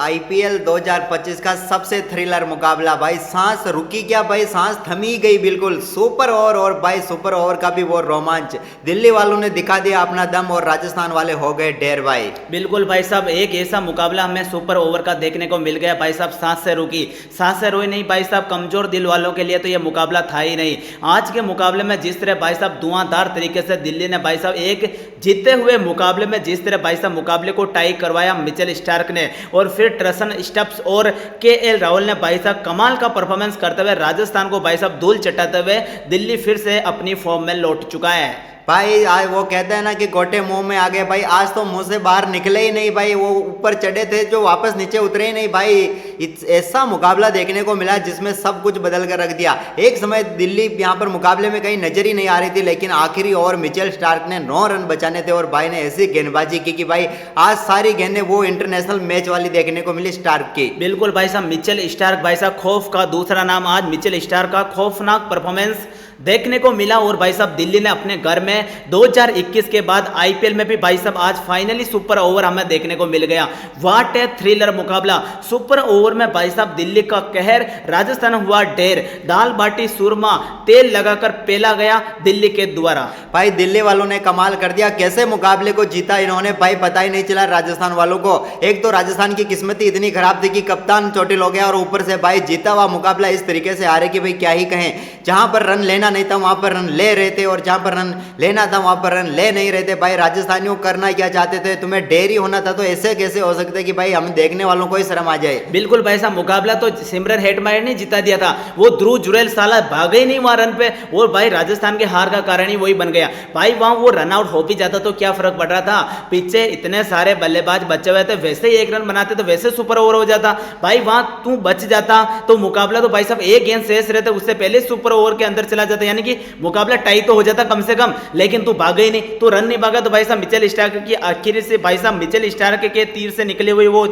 IPL 2025 का सबसे thriller मुकाबला भाई, सांस रुकी क्या भाई, सांस थमी गई बिल्कुल। सुपर ओवर और भाई सुपर ओवर का भी वो रोमांच, दिल्ली वालों ने दिखा दिया अपना दम और राजस्थान वाले हो गए ढेर भाई। बिल्कुल भाई साहब, एक ऐसा मुकाबला हमें सुपर ओवर का देखने को मिल गया भाई साहब। सांस से रुकी, सांस से रोई नहीं भाई साहब। कमजोर दिल वालों के लिए तो ये मुकाबला था ही नहीं। आज के मुकाबले में जिस तरह भाई साहब धुआंधार तरीके से दिल्ली ने भाई साहब एक जीते हुए मुकाबले में जिस तरह भाई साहब मुकाबले को टाई करवाया मिचेल स्टार्क ने, और फिर ट्रेसन स्टब्स और केएल राहुल ने भाई साहब कमाल का परफॉर्मेंस करते हुए राजस्थान को भाई साहब धूल चटाते हुए दिल्ली फिर से अपनी फॉर्म में लौट चुका है। भाई आज वो कहते हैं ना कि गोटे मुंह में आ गए भाई, आज तो मुंह से बाहर निकले ही नहीं भाई। वो ऊपर चढ़े थे जो वापस नीचे उतरे ही नहीं भाई। ऐसा मुकाबला देखने को मिला जिसमें सब कुछ बदल कर रख दिया। एक समय दिल्ली यहाँ पर मुकाबले में कहीं नजर ही नहीं आ रही थी, लेकिन आखिरी ओवर मिचेल स्टार्क ने 9 रन बचाने थे और भाई ने ऐसी गेंदबाजी की कि भाई आज सारी गेंदें वो इंटरनेशनल मैच वाली देखने को मिली स्टार्क की। बिल्कुल भाई साहब, मिचेल स्टार्क भाई साहब खौफ का दूसरा नाम। आज मिचेल स्टार्क का खौफनाक परफॉर्मेंस देखने को मिला और भाई साहब दिल्ली ने अपने घर में 2021 के बाद आईपीएल में भी भाई साहब आज फाइनली सुपर ओवर हमें देखने को मिल गया। व्हाट ए थ्रिलर मुकाबला। सुपर ओवर में भाई साहब दिल्ली का कहर, राजस्थान हुआ ढेर। दाल बाटी सुरमा तेल लगाकर पेला गया दिल्ली के द्वारा। भाई दिल्ली वालों ने कमाल कर दिया, कैसे मुकाबले को जीता इन्होंने भाई पता ही नहीं चला राजस्थान वालों को। एक तो राजस्थान की किस्मत इतनी खराब थी कि कप्तान चोटिल हो गया और ऊपर से भाई जीता हुआ मुकाबला इस तरीके से आ रहे कि भाई क्या ही कहें। जहां पर रन लेना नहीं था वहां पर रन ले रहे थे और जहां पर रन लेना था वहां पर रन ले नहीं रहे थे। भाई राजस्थानियों करना क्या चाहते थे, तुम्हें डेयरी होना था तो ऐसे कैसे हो सकते कि भाई हम देखने वालों को ही शर्म आ जाए। बिल्कुल भाई साहब, मुकाबला तो सिमरन हेटमायर ने जिता दिया था। वो ध्रुव जुरेल साला भागे ही नहीं वहां रन पे, और भाई राजस्थान के हार का कारण ही वही बन गया। भाई वहां वो रन आउट हो भी जाता तो क्या फर्क पड़ रहा था, पीछे इतने सारे बल्लेबाज बचे हुए थे, वैसे ही एक रन बनाते तो वैसे सुपर ओवर हो जाता। भाई वहां तू बच जाता तो मुकाबला तो भाई साहब एक गेंद शेष रहते उससे पहले सुपर ओवर के अंदर चला जाता, यानी कि मुकाबला टाई तो हो जाता कम से कम। लेकिन तू भागे ही नहीं, तू रन नहीं भागा तो भाई साहब मिचेल स्टार्क की आखिर से भाई साहब मिचेल स्टार्क के तीर से निकले हुए वो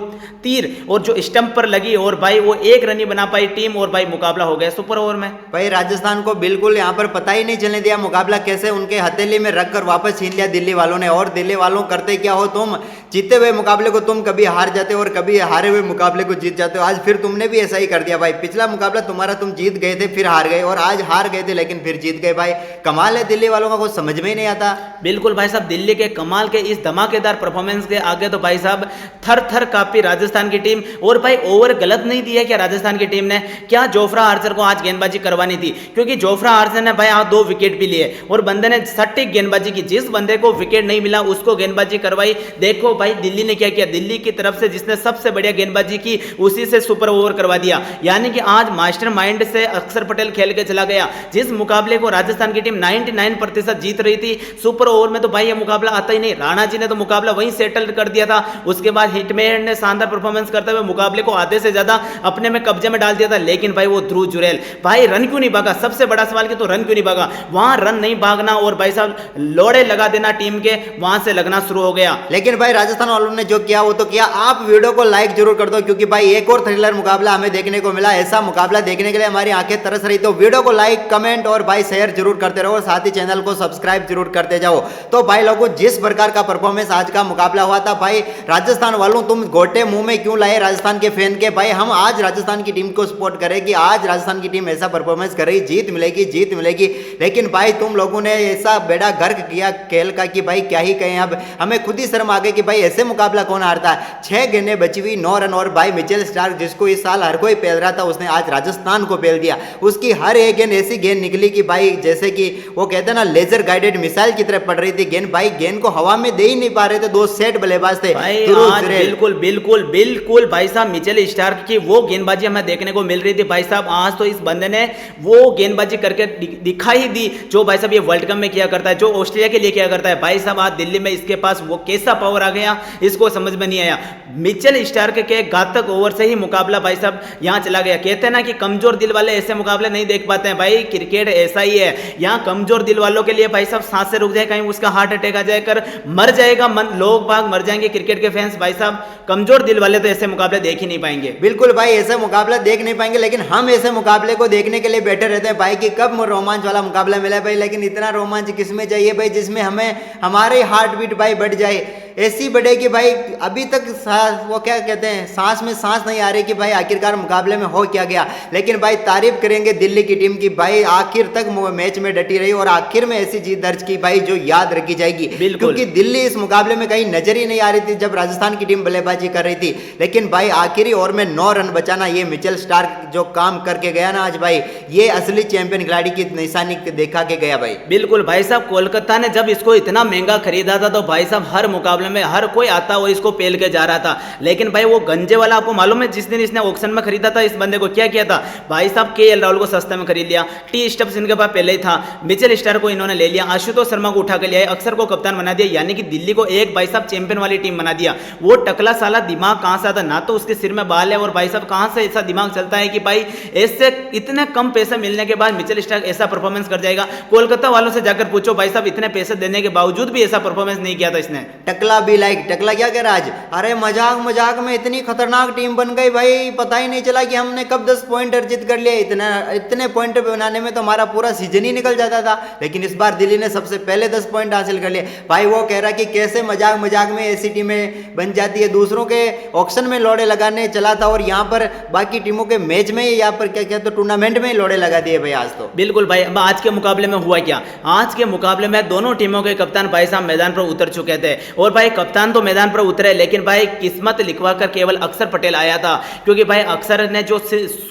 तीर और जो स्टंप पर लगी और भाई वो एक रन ही बना पाई टीम, और भाई मुकाबला हो गया सुपर ओवर में। भाई राजस्थान को बिल्कुल यहाँ पर पता ही नहीं चलने दिया मुकाबला कैसे उनके हथेली में रखकर वापस छीन लिया दिल्ली वालों ने। और दिल्ली वालों करते क्या हो तुम, जीते हुए मुकाबले को तुम कभी हार जाते हो और कभी हारे हुए मुकाबले को जीत जाते हो। आज फिर तुमने भी ऐसा ही कर दिया भाई। पिछला मुकाबला तुम्हारा तुम जीत गए थे फिर हार गए, और आज हार गए थे लेकिन फिर जीत गए। भाई कमाल है दिल्ली वालों का, कुछ समझ में ही नहीं आता। बिल्कुल भाई साहब, दिल्ली के कमाल के इस धमाकेदार परफॉर्मेंस के आगे तो भाई साहब थर थर कांपी राजस्थान की टीम। और भाई ओवर गलत नहीं दिया क्या राजस्थान की टीम ने, क्या जोफ्रा आर्चर को आज गेंदबाजी करवानी थी, क्योंकि जोफ्रा आर्चर ने भाई आज 2 विकेट भी लिए और बंदे ने सटीक गेंदबाजी की। जिस बंदे को विकेट नहीं मिला उसको गेंदबाजी करवाई। देखो भाई दिल्ली ने क्या किया, दिल्ली की तरफ से जिसने सबसे बढ़िया गेंदबाजी की उसी से सुपर ओवर करवा दिया। यानी कि आज मास्टर माइंड से अक्षर पटेल खेल के चला गया। जिस मुकाबले को राजस्थान की टीम 99% जीत रही थी, सुपर ओवर में तो भाई ये मुकाबला आता ही नहीं। राणा जी ने तो मुकाबला वहीं सेटल कर दिया था। उसके बाद हिटमेयर ने शानदार परफॉर्मेंस करते हुए मुकाबले को आधे से ज्यादा अपने में कब्जे में डाल दिया था। लेकिन भाई वो ध्रुव जुरेल भाई रन क्यों नहीं भागा, सबसे बड़ा सवाल कि तो रन क्यों नहीं भागा। वहां रन नहीं भागना और भाई साहब लोड़े लगा देना टीम के, वहां से लगना शुरू हो गया। लेकिन भाई राजस्थान वालों ने जो किया वो तो किया। आप वीडियो को लाइक जरूर कर दो क्योंकि भाई एक और थ्रिलर मुकाबला हमें देखने को मिला। ऐसा मुकाबला देखने के लिए हमारी आंखें तरस रही, तो वीडियो को लाइक कमेंट और भाई शेयर जरूर करते रहो, साथ ही चैनल को सब्सक्राइब जरूर करते जाओ। तो भाई लोगों जिस प्रकार का परफॉर्मेंस आज का मुकाबला हुआ था, भाई राजस्थान वालों तुम गोटे मुंह में क्यों लाए राजस्थान के फैन के। भाई हम आज राजस्थान की टीम को सपोर्ट करें कि आज राजस्थान की टीम ऐसा परफॉर्मेंस कर रही, जीत मिलेगी जीत मिलेगी। लेकिन भाई तुम लोगों ने ऐसा बेड़ा गर्क किया खेल का कि भाई क्या ही कहें। अब हमें खुद ही शर्म आ गई कि भाई ऐसे मुकाबला कौन हारता है। 6 गेंदें बची हुई 9 रन, और भाई मिचेल स्टार्क जिसको इस साल हर कोई पेल रहा था उसने आज राजस्थान को पेल दिया। उसकी हर एक गेंद ऐसी गेंद निकली कि भाई जैसे कि वो कहते हैं ना लेजर गाइडेड मिसाइल की तरह पड़ रही थी गेंद। भाई गेंद को हवा में दे ही नहीं पा रहे थे, 2 सेट बल्लेबाज थे भाई आज बिल्कुल बिल्कुल बिल्कुल भाई साहब मिचेल स्टार्क की वो गेंदबाजी हमें देखने को मिल रही थी। भाई साहब आज तो इस बंदे ने वो गेंदबाजी करके दिखाई दी जो भाई साहब ये वर्ल्ड कप में किया करता है, जो ऑस्ट्रेलिया के लिए किया करता है। भाई साहब आज दिल्ली में इसके पास वो कैसा पावर आ गया इसको समझ में नहीं आया। मिचेल स्टार्क के घातक ओवर से ही मुकाबला भाई साहब यहां चला गया। कहते हैं ना कि कमजोर दिल वाले ऐसे मुकाबले नहीं देख पाते हैं। भाई क्रिकेट क्रिकेट ऐसा ही है, यहाँ कमजोर दिल वालों के लिए भाई साहब सांस से रुक जाए, कहीं उसका हार्ट अटैक आ जाए कर मर जाएगा, लोग भाग मर जाएंगे क्रिकेट के फैंस। भाई साहब कमजोर दिल वाले तो ऐसे मुकाबले देख ही नहीं पाएंगे। बिल्कुल भाई, ऐसा मुकाबला देख नहीं पाएंगे, लेकिन हम ऐसे मुकाबले को देखने के लिए बैठे रहते हैं भाई कि कब रोमांच वाला मुकाबला मिला भाई। लेकिन इतना रोमांच किसमें चाहिए भाई जिसमें हमें हमारे हार्ट बीट भाई बढ़ जाए, ऐसी बढ़े कि भाई अभी तक वो क्या कहते हैं, सांस में सांस नहीं आ रही कि भाई आखिरकार मुकाबले में हो क्या गया। लेकिन भाई तारीफ करेंगे दिल्ली की टीम की, भाई आखिर तक मैच में डटी रही और आखिर में ऐसी जीत दर्ज की भाई जो याद रखी जाएगी। क्योंकि दिल्ली इस मुकाबले में कहीं नजर ही नहीं आ रही थी जब राजस्थान की टीम बल्लेबाजी कर रही थी, लेकिन भाई आखिरी ओवर में 9 रन बचाना, ये मिचेल स्टार्क जो काम करके गया ना आज भाई, ये असली चैंपियन खिलाड़ी की निशानी देखा के गया भाई। बिल्कुल भाई साहब, कोलकाता ने जब इसको इतना महंगा खरीदा था तो भाई साहब हर मुकाबले में हर कोई आता और इसको पेल के जा रहा था। लेकिन भाई वो गंजे वाला, आपको मालूम है जिस दिन इसने ऑक्शन में खरीदा था इस बंदे को क्या किया था भाई साहब, केएल राहुल को सस्ते में खरीद लिया, टी स्टब्स इनके पास पहले ही था, मिचेल स्टार्क को इन्होंने ले लिया, आशुतोष शर्मा को उठा के लिया, अक्षर को कप्तान बना दिया, यानी कि दिल्ली को एक भाई साहब चैंपियन वाली टीम बना दिया। वो टकला साला दिमाग कहां से आता, ना तो उसके सिर में बाल है और भाई साहब कहां से ऐसा दिमाग चलता है कि भाई ऐसे इतने कम पैसे मिलने के बाद मिचेल स्टार्क ऐसा परफॉर्मेंस कर जाएगा। कोलकाता वालों से जाकर पूछो भाई साहब, इतने पैसे देने के बावजूद भी ऐसा परफॉर्मेंस नहीं किया था इसने। टकला भी लाइक टकला क्या कह रहा आज, अरे मजाक मजाक में इतनी खतरनाक टीम बन गई भाई, पता ही नहीं चला कि हमने कब 10 पॉइंट अर्जित कर लिए। इतने पॉइंट बनाने में तो हमारा पूरा सीजन ही निकल जाता था, लेकिन इस बार दिल्ली ने सबसे पहले 10 पॉइंट हासिल कर लिए भाई। वो कह रहा कि कैसे मजाक मजाक में ऐसी टीमें बन जाती है, दूसरों के ऑक्शन में लोड़े लगाने चला था और यहाँ पर बाकी टीमों के मैच में यहाँ पर क्या क्या तो टूर्नामेंट में लोड़े लगा दिए भाई आज तो। बिल्कुल भाई, अब आज के मुकाबले में हुआ क्या, आज के मुकाबले में दोनों टीमों के कप्तान भाई साहब मैदान पर उतर चुके थे और भाई कप्तान तो मैदान पर उतरे, लेकिन भाई किस्मत लिखवा कर केवल अक्षर पटेल आया था, क्योंकि भाई अक्षर ने जो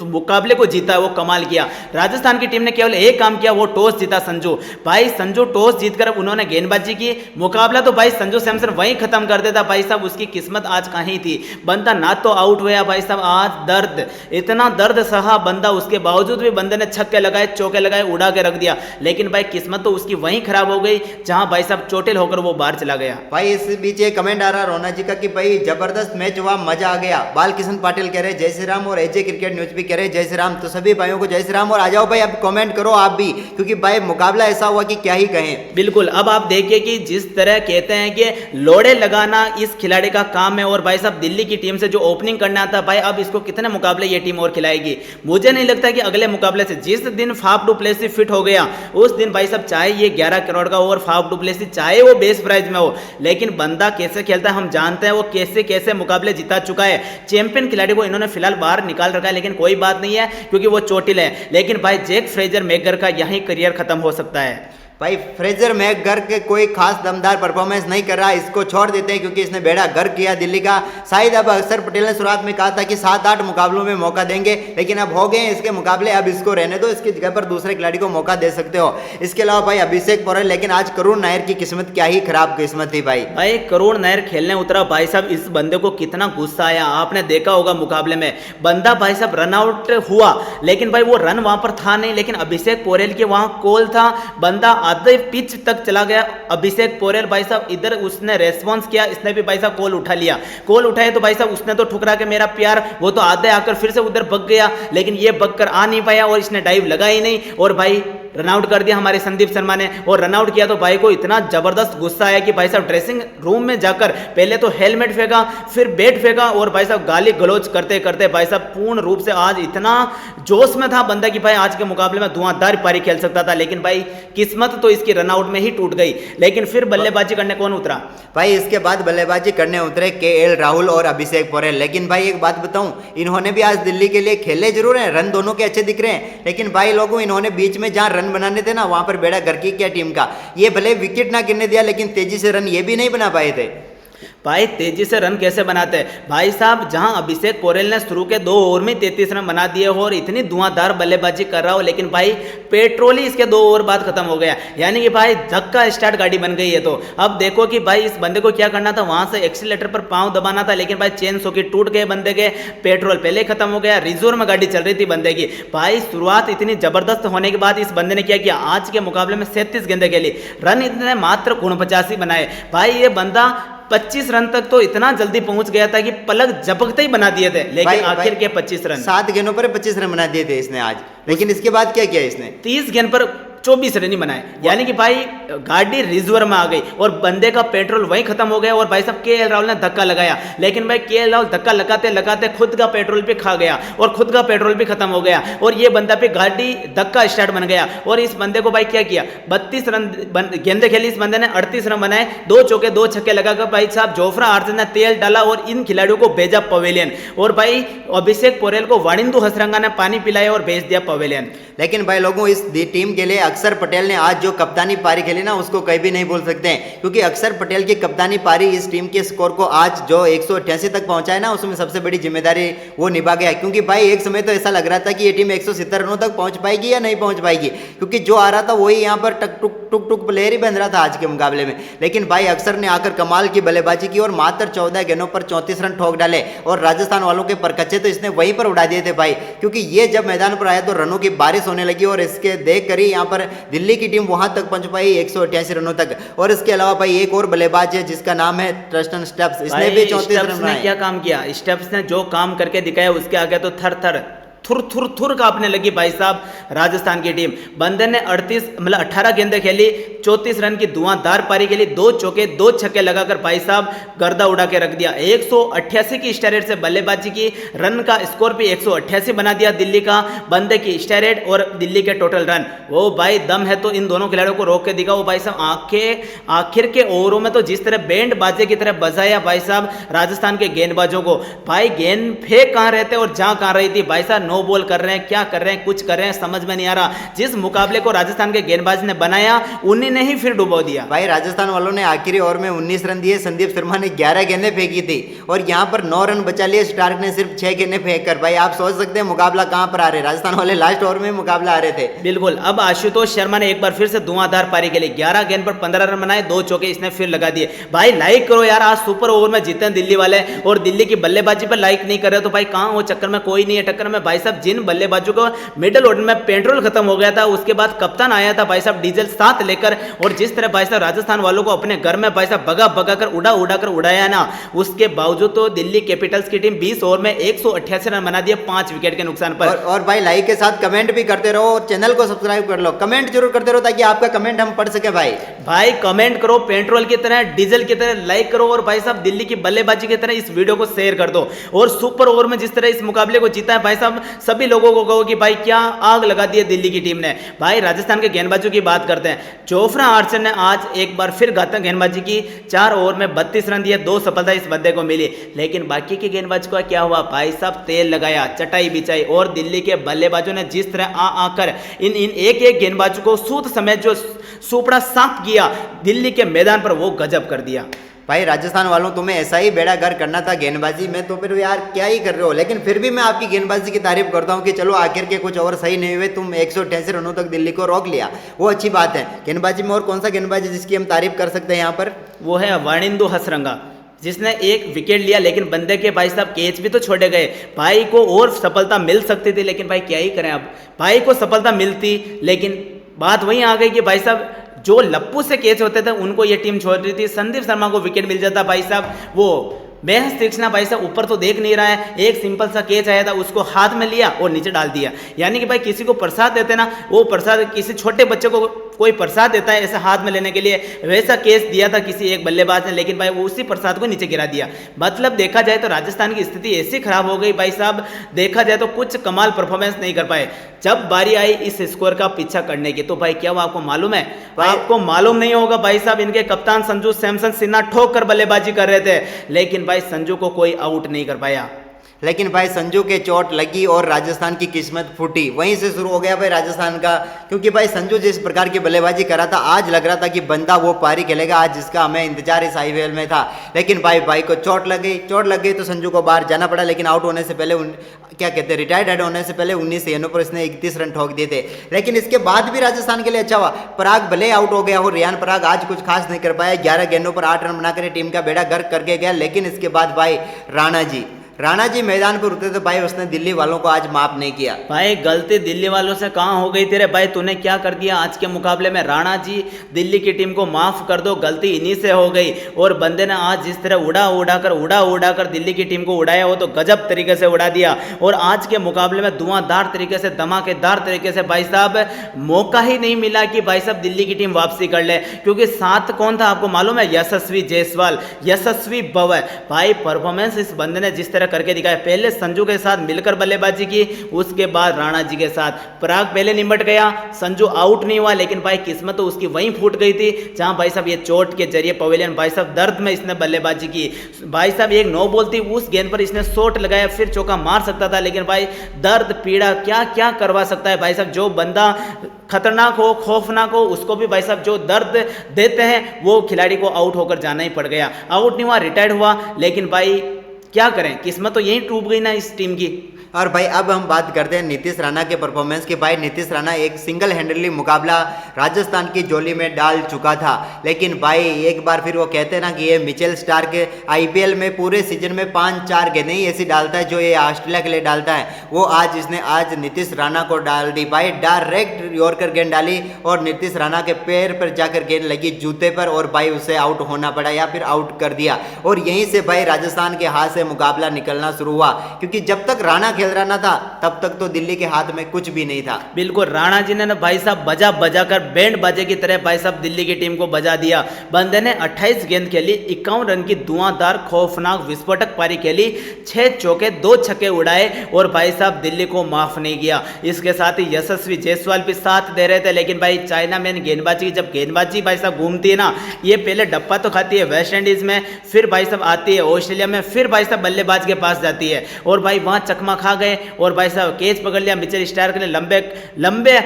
मुकाबले को जीता वो कमाल किया। राजस्थान की टीम ने केवल एक काम किया, वो टॉस जीता संजू। भाई संजू टॉस जीतकर उन्होंने गेंदबाजी की, मुकाबला तो भाई संजू सैमसन वहीं खत्म कर देता भाई साहब, उसकी किस्मत आज कहीं थी, बंदा ना तो आउट हुआ भाई साहब, आज दर्द इतना दर्द सहा बंदा, उसके बावजूद भी बंदे ने छक्के लगाए चौके लगाए उड़ा के रख दिया, लेकिन भाई किस्मत तो उसकी वहीं खराब हो गई जहां भाई साहब चोटिल होकर वो बाहर चला गया। भाई इस बीच एक कमेंट आ रहा रोना जी का कि भाई जबरदस्त मैच हुआ, मजा आ गया। बालकिशन पाटिल कह रहे जय श्री राम और एजे क्रिकेट न्यूज भी कह रहे जय श्री राम, तो सभी भाइयों को जय श्री राम। और आ जाओ भाई अब कमेंट करो आप भी, क्योंकि भाई मुकाबला ऐसा हुआ कि क्या ही कहें। बिल्कुल, अब आप देखिए कि जिस तरह कहते हैं कि लोड़े लगाना इस खिलाड़ी का काम है, और भाई साहब दिल्ली की टीम से जो ओपनिंग करना था भाई, अब इसको कितने मुकाबले ये टीम और खिलाएगी। मुझे नहीं लगता कि अगले मुकाबले से, जिस दिन फाफ डू प्लेसी फिट हो गया उस दिन भाई साहब चाहे ये 11 करोड़ का और फाफ डू प्लेसी चाहे वो बेस प्राइज में हो, लेकिन बंदा कैसे खेलता है हम जानते हैं, वो कैसे कैसे मुकाबले जिता चुका है। चैंपियन खिलाड़ी को इन्होंने फिलहाल बाहर निकाल रखा है, लेकिन कोई बात नहीं है क्योंकि वो चोटिल है, लेकिन भाई जैक फ्रेजर मैकगर का यहीं करियर खत्म हो सकता है। भाई फ्रेजर मैकगर के कोई खास दमदार परफॉर्मेंस नहीं कर रहा, इसको छोड़ देते हैं क्योंकि इसने बेड़ा गर्क किया दिल्ली का। शायद अब अक्षर पटेल ने शुरुआत में कहा था कि 7-8 मुकाबलों में मौका देंगे, लेकिन अब हो गए इसके मुकाबले, अब इसको रहने दो, इसकी जगह पर दूसरे खिलाड़ी को मौका दे सकते हो। इसके अलावा भाई अभिषेक पोरेल, लेकिन आज करुण नायर की किस्मत क्या ही खराब किस्मत थी भाई। करुण नायर खेलने उतरा भाई साहब, इस बंदे को कितना गुस्सा आया, आपने देखा होगा मुकाबले में, बंदा भाई साहब रन आउट हुआ, लेकिन भाई वो रन वहां पर था नहीं, लेकिन अभिषेक पोरेल के वहां कॉल था, बंदा आधे पिच तक चला गया। अभिषेक पोरेल भाई साहब इधर उसने रेस्पॉन्स किया, इसने भी भाई साहब कॉल उठा लिया, कॉल उठाए तो भाई साहब उसने तो ठुकरा के मेरा प्यार, वो तो आधे आकर फिर से उधर भग गया, लेकिन ये भग कर आ नहीं पाया और इसने डाइव लगा ही नहीं और भाई रनआउट कर दिया हमारे संदीप शर्मा ने। और रनआउट किया तो भाई को इतना जबरदस्त गुस्सा आया कि भाई साहब ड्रेसिंग रूम में जाकर पहले तो हेलमेट फेंका, फिर बैट फेंका और भाई साहब गाली गलौज करते करते भाई साहब पूर्ण रूप से आज इतना जोश में था बंदा कि भाई आज के मुकाबले में धुआंधार पारी खेल सकता था, लेकिन भाई किस्मत तो इसकी रनआउट में ही टूट गई। लेकिन फिर बल्लेबाजी करने कौन उतरा भाई? इसके बाद बल्लेबाजी करने उतरे केएल राहुल और अभिषेक पोरेल। लेकिन भाई एक बात बताऊं, इन्होंने भी आज दिल्ली के लिए खेले जरूर हैं, रन दोनों के अच्छे दिख रहे हैं, लेकिन भाई लोगों इन्होंने बीच में जहां रन बनाने थे ना वहां पर बेड़ा गर्क किया टीम का। ये भले विकेट ना गिरने दिया, लेकिन तेजी से रन ये भी नहीं बना पाए थे। भाई तेजी से रन कैसे बनाते हैं भाई साहब? जहां अभिषेक पोरेल ने शुरू के 2 ओवर में 33 रन बना दिए हो और इतनी धुआंधार बल्लेबाजी कर रहा हो, लेकिन भाई पेट्रोल ही इसके 2 ओवर बाद खत्म हो गया, यानी कि भाई धक्का स्टार्ट गाड़ी बन गई है। तो अब देखो कि भाई इस बंदे को क्या करना था, वहां से एक्सीलेटर पर पांव दबाना था, लेकिन भाई चेन सॉकेट टूट गए बंदे के, पेट्रोल पहले खत्म हो गया, रिजर्व में गाड़ी चल रही थी बंदे की। भाई शुरुआत इतनी जबरदस्त होने के बाद इस बंदे ने क्या किया, आज के मुकाबले में 37 गेंदे खेली, रन इतने मात्र 49 बनाए। भाई ये बंदा 25 रन तक तो इतना जल्दी पहुंच गया था कि पलक झपकते ही बना दिए थे, लेकिन आखिर के 25 रन 7 गेंदों पर 25 रन बना दिए थे इसने आज। लेकिन इसके बाद क्या किया इसने? 30 गेंद पर 24 रन ही बनाए, यानी कि भाई गाड़ी रिजर्व में आ गई और बंदे का पेट्रोल वहीं खत्म हो गया। और भाई साहब केएल राहुल ने धक्का लगाया, लेकिन भाई केएल राहुल धक्का लगाते लगाते खुद का पेट्रोल भी खा गया और खुद का पेट्रोल भी खत्म हो गया और ये बंदा पे गाड़ी धक्का स्टार्ट बन गया। और इस बंदे को भाई क्या किया, 32 रन गेंदे खेली इस बंदे ने, 38 रन बनाए, 2 चौके 2 छक्के लगाकर भाई साहब जोफ्रा आर्चर ने तेल डाला और इन खिलाड़ियों को भेजा पवेलियन। और भाई अभिषेक पोरेल को वाणिंदु हसरंगा ने पानी पिलाया और भेज दिया पवेलियन। लेकिन भाई लोगों, इस टीम के लिए अक्षर पटेल ने आज जो कप्तानी पारी खेली ना, उसको कहीं भी नहीं भूल सकते हैं, क्योंकि अक्षर पटेल की कप्तानी पारी इस टीम के स्कोर को आज जो 188 तक पहुंचाए ना, उसमें सबसे बड़ी जिम्मेदारी वो निभा गया। क्योंकि भाई एक समय तो ऐसा लग रहा था कि ये टीम 170 रनों तक पहुंच पाएगी या नहीं पहुंच पाएगी, क्योंकि जो आ रहा था वही यहाँ पर टक टुक टुक टुक प्लेयर ही बन रहा था आज के मुकाबले में। लेकिन भाई अक्षर ने आकर कमाल की बल्लेबाजी की और मात्र 14 गेंदों पर 34 रन ठोक डाले और राजस्थान वालों के परकच्चे तो इसने वहीं पर उड़ा दिए थे भाई। क्योंकि ये जब मैदान पर आया तो रनों की बारिश होने लगी और इसके देख कर ही यहाँ पर दिल्ली की टीम वहां तक पहुंच पाई 188 रनों तक। और इसके अलावा भाई एक और बल्लेबाज है जिसका नाम है ट्रस्टन स्टेप्स, इसने भी 34 रन बनाए। क्या काम किया स्टेप्स ने, जो काम करके दिखाया उसके आगे तो थर थर थुर थुर थुर कांपने लगी भाई साहब राजस्थान की टीम। बंदे ने 18 गेंदें खेली, 34 रन की धुआंधार पारी खेली, 2 चौके 2 छक्के लगाकर भाई साहब गर्दा उड़ा के रख दिया। 188 की स्ट्राइक रेट से बल्लेबाजी की, रन का स्कोर भी 188 बना दिया दिल्ली का, बंदे की स्ट्राइक रेट और दिल्ली के टोटल रन। वो भाई दम है तो इन दोनों खिलाड़ियों को रोक के दिखा। वो भाई साहब आखिर के ओवरों में तो जिस तरह बैंड बाजे की तरह बजाया भाई साहब राजस्थान के गेंदबाजों को। भाई गेंद फेंक कहाँ रहते और जहां कहाँ रही थी भाई साहब, नो बॉल कर रहे हैं, क्या कर रहे हैं, कुछ कर रहे हैं, समझ में नहीं आ रहा। जिस मुकाबले को राजस्थान के गेंदबाज ने बनाया उन्हीं ने ही फिर डुबो दिया। भाई राजस्थान वालों ने आखिरी ओवर में 19 रन दिए, संदीप शर्मा ने 11 गेंदें फेंकी थी और यहाँ पर 9 रन बचा लिए स्टार्क ने सिर्फ 6 गेंदें फेंक कर। भाई आप सोच सकते हैं मुकाबला कहाँ पर आ रहे, राजस्थान वाले लास्ट ओवर में मुकाबला आ रहे थे। बिल्कुल। अब आशुतोष शर्मा ने एक बार फिर से धुआंधार पारी के लिए 11 गेंद पर 15 रन बनाए, 2 चौके इसने फिर लगा दिए। भाई लाइक करो यार, आज सुपर ओवर में जीते दिल्ली वाले और दिल्ली की बल्लेबाजी पर लाइक नहीं कर रहे तो भाई कहाँ वो चक्कर में कोई नहीं है टक्कर में। भाई साहब जिन बल्लेबाजों को मिडिल ऑर्डर में पेट्रोल खत्म हो गया था, उसके बाद कप्तान आया था भाई साहब डीजल साथ लेकर, और जिस तरह भाई साहब राजस्थान वालों को अपने घर में भाई साहब भगा भगा कर उड़ा कर उड़ाया ना, उसके बावजूद तो दिल्ली कैपिटल्स की टीम 20 ओवर में 188 रन बना दिए 5 विकेट के नुकसान पर। और भाई लाइक के साथ कमेंट भी करते रहो और चैनल को सब्सक्राइब कर लो, कमेंट जरूर करते रहो ताकि आपका कमेंट हम पढ़ सके। भाई कमेंट करो, पेट्रोल की तरह डीजल की तरह लाइक करो और भाई साहब दिल्ली की बल्लेबाजी की तरह इस वीडियो को शेयर कर दो। और सुपर ओवर में जिस तरह इस मुकाबले को जीता है भाई साहब, सभी लोगों को कहो कि भाई क्या आग लगा दी है दिल्ली की टीम ने। भाई राजस्थान के गेंदबाजों की बात करते हैं। जोफ्रा आर्चर ने आज एक बार फिर घातक गेंदबाजी की, 4 ओवर में 32 रन दिए, 2 सफलता इस बंदे को मिली। लेकिन बाकी के गेंदबाज को क्या हुआ भाई साहब, तेल लगाया, चटाई बिछाई और दिल्ली के बल्लेबाजों ने जिस तरह आकर इन एक एक गेंदबाजों को सूत समेत जो सुपड़ा साफ किया दिल्ली के मैदान पर, वो गजब कर दिया। भाई राजस्थान वालों, तुम्हें ऐसा ही बेड़ा गर्क करना था गेंदबाजी में, तो फिर यार क्या ही कर रहे हो। लेकिन फिर भी मैं आपकी गेंदबाजी की तारीफ करता हूं कि चलो आखिर के कुछ ओवर सही नहीं हुए, तुम 188 रनों तक दिल्ली को रोक लिया, वो अच्छी बात है। गेंदबाजी में और कौन सा गेंदबाज है जिसकी हम तारीफ कर सकते हैं यहाँ पर? वो है वाणिंदु हसरंगा, जिसने एक विकेट लिया, लेकिन बंदे के भाई साहब कैच भी तो छोड़े गए। भाई को और सफलता मिल सकती थी, लेकिन भाई क्या ही करें। अब भाई को सफलता मिलती, लेकिन बात वहीं आ गई कि भाई साहब जो लप्पू से कैच होते थे उनको ये टीम छोड़ रही थी। संदीप शर्मा को विकेट मिल जाता भाई साहब, वो बेहद तीक्ष्ण भाई साहब ऊपर तो देख नहीं रहा है, एक सिंपल सा कैच आया था उसको हाथ में लिया और नीचे डाल दिया। यानी कि भाई किसी को प्रसाद देते ना, वो प्रसाद किसी छोटे बच्चे को कोई प्रसाद देता है ऐसे हाथ में लेने के लिए, वैसा केस दिया था किसी एक बल्लेबाज ने, लेकिन भाई वो उसी प्रसाद को नीचे गिरा दिया। मतलब देखा जाए तो राजस्थान की स्थिति ऐसी खराब हो गई भाई साहब, देखा जाए तो कुछ कमाल परफॉर्मेंस नहीं कर पाए। जब बारी आई इस स्कोर का पीछा करने की, तो भाई क्या वो आपको मालूम है? आपको मालूम नहीं होगा भाई साहब, इनके कप्तान संजू सैमसन सिन्हा ठोक कर बल्लेबाजी कर रहे थे, लेकिन भाई संजू को कोई आउट नहीं कर पाया। लेकिन भाई संजू के चोट लगी और राजस्थान की किस्मत फूटी, वहीं से शुरू हो गया भाई राजस्थान का। क्योंकि भाई संजू जिस प्रकार की बल्लेबाजी कर रहा था, आज लग रहा था कि बंदा वो पारी खेलेगा आज जिसका हमें इंतजार इस आईपीएल में था। लेकिन भाई को चोट लग गई तो संजू को बाहर जाना पड़ा। लेकिन आउट होने से पहले क्या कहते हैं, रिटायर्ड होने से पहले 19 गेंदों पर इसने 31 रन ठोक दिए थे। लेकिन इसके बाद भी राजस्थान के लिए अच्छा हुआ, पराग भले आउट हो गया हो, रियान पराग आज कुछ खास नहीं कर पाया, 11 गेंदों पर 8 रन बनाकर टीम का बेड़ा गर्क करके गया। लेकिन इसके बाद भाई राणा जी मैदान पर उतरे तो भाई उसने दिल्ली वालों को आज माफ नहीं किया। भाई गलती दिल्ली वालों से कहाँ हो गई तेरे भाई, तूने क्या कर दिया आज के मुकाबले में। राणा जी दिल्ली की टीम को माफ कर दो, गलती इन्हीं से हो गई। और बंदे ने आज जिस तरह उड़ा कर दिल्ली की टीम को उड़ाया, वो तो गजब तरीके से उड़ा दिया। और आज के मुकाबले में धुआंधार तरीके से, धमाकेदार तरीके से भाई साहब मौका ही नहीं मिला कि भाई साहब दिल्ली की टीम वापसी कर ले, क्योंकि साथ कौन था आपको मालूम है? यशस्वी जायसवाल, यशस्वी भव। भाई परफॉर्मेंस इस बंदे ने जिस तरह करके दिखाया, पहले संजू के साथ मिलकर बल्लेबाजी की, उसके बाद राणा जी के साथ। पराग पहले निमट गया, संजू आउट नहीं हुआ, लेकिन भाई किस्मत तो उसकी वहीं फूट गई थी जहां भाई साहब ये चोट के जरिए पवेलियन भाई साहब दर्द में इसने बल्लेबाजी की। भाई साहब एक नो बॉल थी, उस गेंद पर इसने शॉट लगाया, फिर चौका मार सकता था, लेकिन भाई दर्द पीड़ा क्या क्या करवा सकता है भाई साहब। जो बंदा खतरनाक हो, खौफनाक हो, उसको भी भाई साहब जो दर्द देते हैं वो खिलाड़ी को आउट होकर जाना ही पड़ गया। आउट नहीं हुआ, रिटायर्ड हुआ, लेकिन भाई क्या करें, किस्मत तो यहीं टूट गई ना इस टीम की। और भाई अब हम बात करते हैं नीतीश राणा के परफॉर्मेंस की। भाई नीतीश राणा एक सिंगल हैंडली मुकाबला राजस्थान की झोली में डाल चुका था, लेकिन भाई एक बार फिर वो कहते हैं ना कि ये मिचेल स्टार्क के आईपीएल में पूरे सीजन में 5-4 गेंदें ही ऐसी डालता है जो ये ऑस्ट्रेलिया के लिए डालता है, वो इसने आज नीतीश राणा को डाल दी। भाई डायरेक्ट यॉर्कर गेंद डाली और नीतीश राणा के पैर पर जाकर गेंद लगी, जूते पर, और भाई उसे आउट होना पड़ा या फिर आउट कर दिया। और यहीं से भाई राजस्थान के हाथ से मुकाबला निकलना शुरू हुआ, क्योंकि जब तक राणा खेल रहा ना था तब तक तो दिल्ली के हाथ में कुछ भी नहीं था। बिल्कुल, राणा जी ने ना भाई साहब बजा कर बैंड बाजे की तरह भाई साहब दिल्ली की टीम को बजा दिया। बंदे ने 28 गेंद खेली, 51 रन की धुआंधार खौफनाक विस्फोटक पारी खेली, 6 चौके 2 छक्के उड़ाए और भाई साहब दिल्ली को माफ नहीं किया। इसके साथ ही यशस्वी जायसवाल भी साथ दे रहे थे, लेकिन भाई चाइना में गेंदबाजी, जब गेंदबाजी भाई साहब घूमती है ना, ये पहले डप्पा तो खाती है वेस्ट इंडीज में, फिर भाई साहब आती है ऑस्ट्रेलिया में, फिर भाई साहब बल्लेबाज के पास जाती है, और भाई वहां चकमा खा गए और भाई साहब कैच पकड़ लिया। मिचेल स्टार्क ने लंबे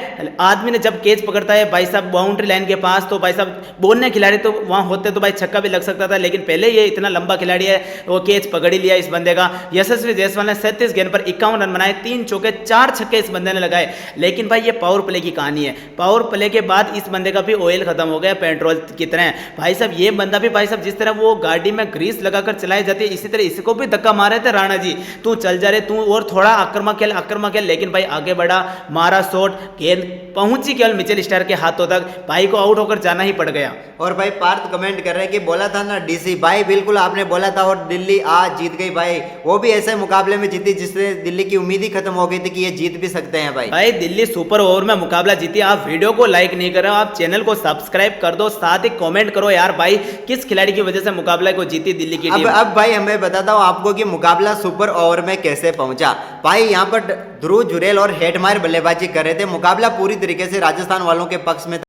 आदमी ने जब कैच पकड़ता है भाई साहब बाउंड्री लाइन के पास, तो भाई साहब बोलने खिलाड़ी तो वहां होते तो भाई छक्का भी लग सकता था, लेकिन पहले ये इतना लंबा खिलाड़ी है, वो कैच पकड़ ही लिया इस बंदे का। यशस्वी जायसवाल ने 37 गेंद पर 51 रन बनाए, 3 चौके 4 छक्के इस बंदे ने लगाए। लेकिन भाई ये पावर प्ले की कहानी है, पावर प्ले के बाद इस बंदे का भी ऑयल खत्म हो गया पेट्रोल की तरह। भाई साहब ये बंदा भी भाई साहब जिस तरह वो गाड़ी में ग्रीस लगाकर चलाई जाती है, इसी तरह इसको भी धक्का मारे थे राणा जी, तू चल जा रहे, तू और थोड़ा आक्रमक खेल, लेकिन भाई आगे बढ़ा, मारा शॉट, गेंद पहुंची केवल मिचेल स्टार्क के हाथों तक, भाई को आउट होकर जाना ही पड़ गया। और भाई पार्थ कमेंट कर रहे हैं कि बोला था ना डीसी, भाई बिल्कुल आपने बोला था और दिल्ली आज जीत गई। भाई वो भी ऐसे मुकाबले में जीती जिससे दिल्ली की उम्मीद ही खत्म हो गई थी कि ये जीत भी सकते हैं। भाई दिल्ली सुपर ओवर में मुकाबला जीती। आप वीडियो को लाइक नहीं कर रहे हो, आप चैनल को सब्सक्राइब कर दो, साथ ही कमेंट करो यार भाई किस खिलाड़ी की वजह से मुकाबला को जीती दिल्ली की टीम। अब भाई हमें बताता हूँ आपको कि मुकाबला सुपर ओवर में कैसे पहुंचा। भाई यहाँ पर ध्रुव जुरेल और हेटमायर बल्लेबाजी कर रहे थे, मुकाबला पूरी तरीके से राजस्थान वालों के पक्ष में था।